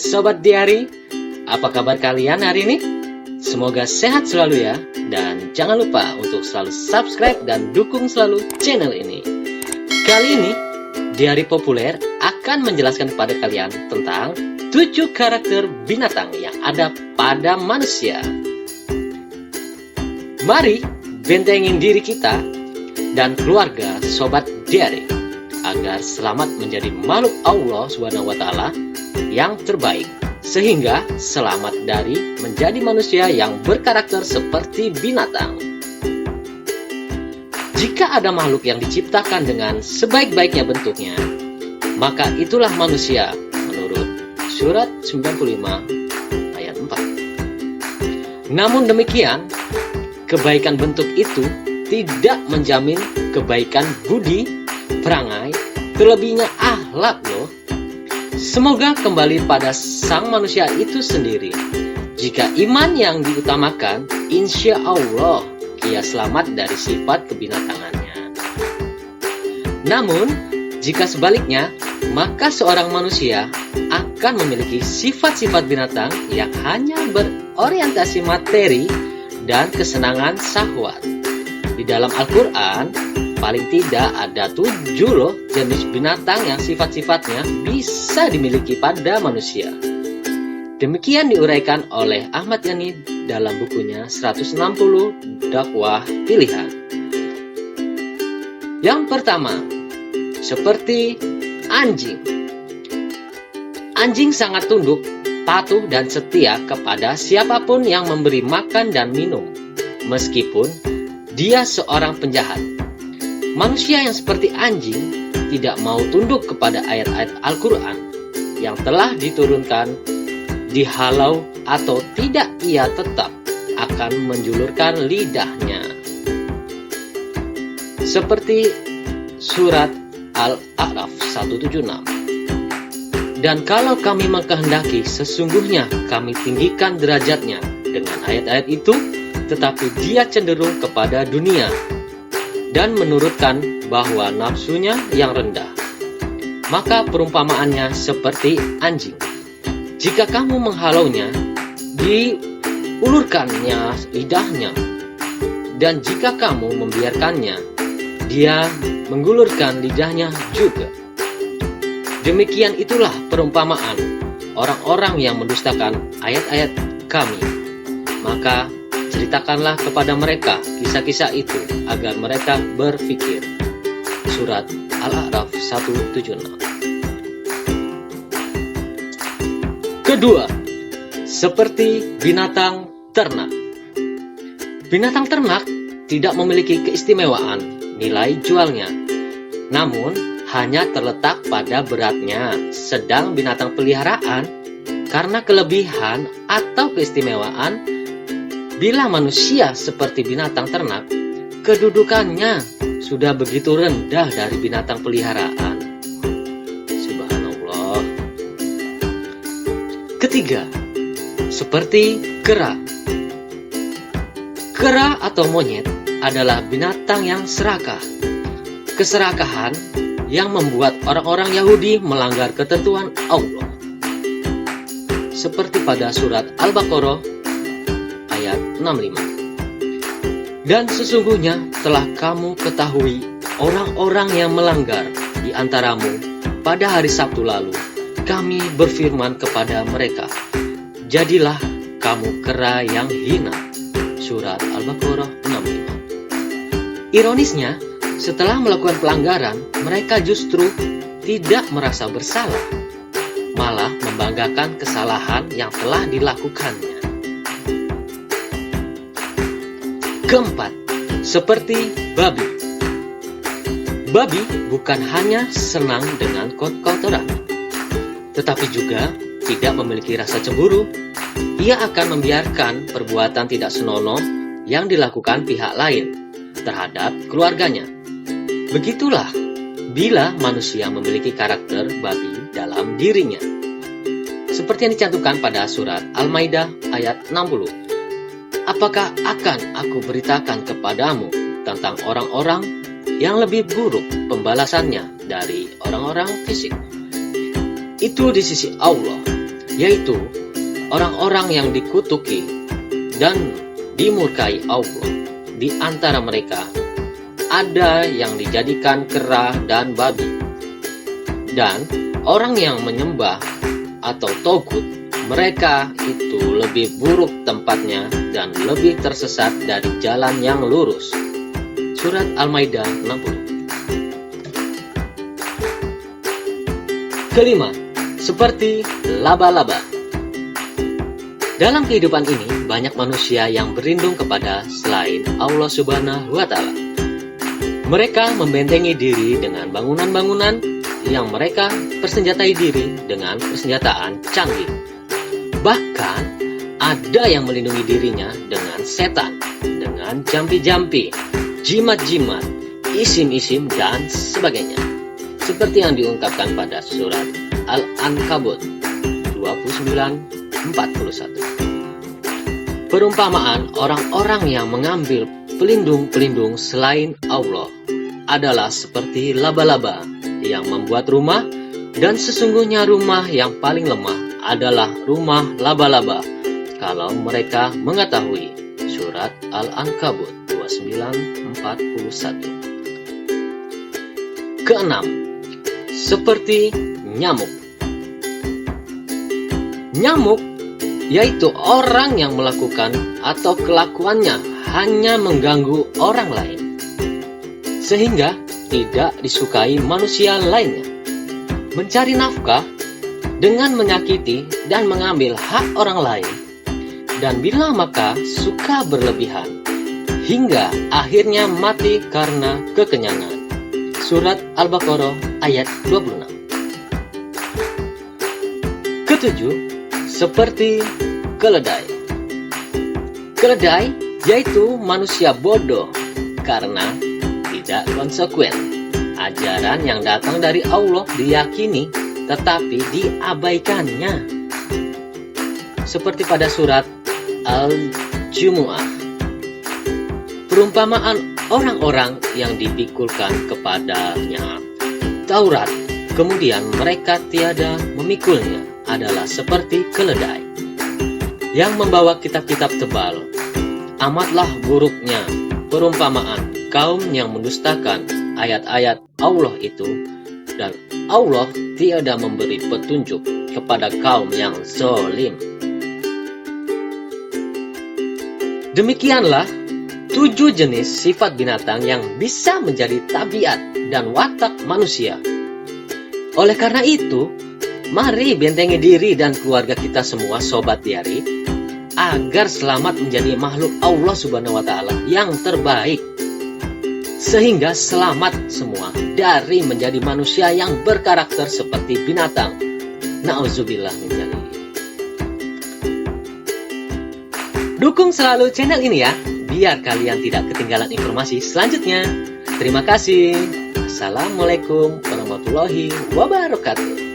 Sobat Diari, apa kabar kalian hari ini? Semoga sehat selalu ya. Dan jangan lupa untuk selalu subscribe dan dukung selalu channel ini. Kali ini, Diari Populer akan menjelaskan kepada kalian tentang 7 karakter binatang yang ada pada manusia. Mari bentengin diri kita dan keluarga Sobat Diari agar selamat menjadi makhluk Allah SWT yang terbaik, sehingga selamat dari menjadi manusia yang berkarakter seperti binatang. Jika ada makhluk yang diciptakan dengan sebaik-baiknya bentuknya, maka itulah manusia menurut surat 95 ayat 4. Namun demikian, kebaikan bentuk itu tidak menjamin kebaikan budi, perangai, terlebihnya akhlak loh. Semoga kembali pada sang manusia itu sendiri. Jika iman yang diutamakan, insya Allah ia selamat dari sifat kebinatangannya. Namun, jika sebaliknya, maka seorang manusia akan memiliki sifat-sifat binatang yang hanya berorientasi materi dan kesenangan syahwat. Di dalam Al-Quran, paling tidak ada 7 loh jenis binatang yang sifat-sifatnya bisa dimiliki pada manusia. Demikian diuraikan oleh Ahmad Yani dalam bukunya 160 Dakwah Pilihan. Yang pertama, seperti anjing. Anjing sangat tunduk, patuh dan setia kepada siapapun yang memberi makan dan minum, meskipun dia seorang penjahat. Manusia yang seperti anjing tidak mau tunduk kepada ayat-ayat Al-Quran yang telah diturunkan, dihalau atau tidak, ia tetap akan menjulurkan lidahnya. Seperti surat Al-A'raf 176. Dan kalau kami mengkehendaki, sesungguhnya kami tinggikan derajatnya dengan ayat-ayat itu, tetapi dia cenderung kepada dunia dan menurutkan bahwa nafsunya yang rendah. Maka perumpamaannya seperti anjing. Jika kamu menghalaunya, diulurkannya lidahnya. Dan jika kamu membiarkannya, dia menggulurkan lidahnya juga. Demikian itulah perumpamaan orang-orang yang mendustakan ayat-ayat kami. Maka ceritakanlah kepada mereka kisah-kisah itu agar mereka berfikir. Surat Al-A'raf 176. Kedua, seperti binatang ternak. Binatang ternak tidak memiliki keistimewaan nilai jualnya, namun hanya terletak pada beratnya. Sedang binatang peliharaan karena kelebihan atau keistimewaan. Bila manusia seperti binatang ternak, kedudukannya sudah begitu rendah dari binatang peliharaan. Subhanallah. Ketiga, seperti kera. Kera atau monyet adalah binatang yang serakah. Keserakahan yang membuat orang-orang Yahudi melanggar ketentuan Allah. Seperti pada surat Al-Baqarah ayat 65. Dan sesungguhnya telah kamu ketahui orang-orang yang melanggar di antaramu pada hari Sabtu lalu. Kami berfirman kepada mereka, jadilah kamu kera yang hina. Surat Al-Baqarah 65. Ironisnya, setelah melakukan pelanggaran, mereka justru tidak merasa bersalah, malah membanggakan kesalahan yang telah dilakukannya. Keempat, seperti babi. Babi bukan hanya senang dengan kotoran, tetapi juga tidak memiliki rasa cemburu. Ia akan membiarkan perbuatan tidak senonoh yang dilakukan pihak lain terhadap keluarganya. Begitulah bila manusia memiliki karakter babi dalam dirinya. Seperti yang dicantumkan pada surat Al-Maidah ayat 60. Apakah akan aku beritakan kepadamu tentang orang-orang yang lebih buruk pembalasannya dari orang-orang fisik? Itu di sisi Allah yaitu orang-orang yang dikutuki dan dimurkai Allah. Di antara mereka ada yang dijadikan kera dan babi, dan orang yang menyembah atau togut, mereka itu lebih buruk tempatnya dan lebih tersesat dari jalan yang lurus. Surat Al-Maidah 60. Kelima, seperti laba-laba. Dalam kehidupan ini, banyak manusia yang berlindung kepada selain Allah Subhanahu wa Ta'ala. Mereka membentengi diri dengan bangunan-bangunan yang mereka persenjatai diri dengan persenjataan canggih. Bahkan, ada yang melindungi dirinya dengan setan, dengan jampi-jampi, jimat-jimat, isim-isim, dan sebagainya. Seperti yang diungkapkan pada surat Al-Ankabut 29:41. Perumpamaan orang-orang yang mengambil pelindung-pelindung selain Allah adalah seperti laba-laba yang membuat rumah, dan sesungguhnya rumah yang paling lemah adalah rumah laba-laba kalau mereka mengetahui. Surat Al-Ankabut 29:41. Keenam, seperti nyamuk. Nyamuk yaitu orang yang melakukan atau kelakuannya hanya mengganggu orang lain, sehingga tidak disukai manusia lainnya. Mencari nafkah dengan menyakiti dan mengambil hak orang lain, dan bila maka suka berlebihan, hingga akhirnya mati karena kekenyangan. Surat Al-Baqarah ayat 26. Ketujuh, seperti keledai. Keledai yaitu manusia bodoh karena tidak konsekuen. Ajaran yang datang dari Allah diyakini tetapi diabaikannya. Seperti pada surat Al-Jumu'ah. Perumpamaan orang-orang yang dipikulkan kepadanya Taurat, kemudian mereka tiada memikulnya, adalah seperti keledai yang membawa kitab-kitab tebal. Amatlah buruknya perumpamaan kaum yang mendustakan ayat-ayat Allah itu, dan Allah tiada memberi petunjuk kepada kaum yang zalim. Demikianlah 7 jenis sifat binatang yang bisa menjadi tabiat dan watak manusia. Oleh karena itu, mari bentengi diri dan keluarga kita semua, Sobat Diari, agar selamat menjadi makhluk Allah Subhanahu wa Ta'ala yang terbaik, sehingga selamat semua dari menjadi manusia yang berkarakter seperti binatang. Na'udzubillah min dzalik. Dukung selalu channel ini ya, biar kalian tidak ketinggalan informasi selanjutnya. Terima kasih. Assalamualaikum warahmatullahi wabarakatuh.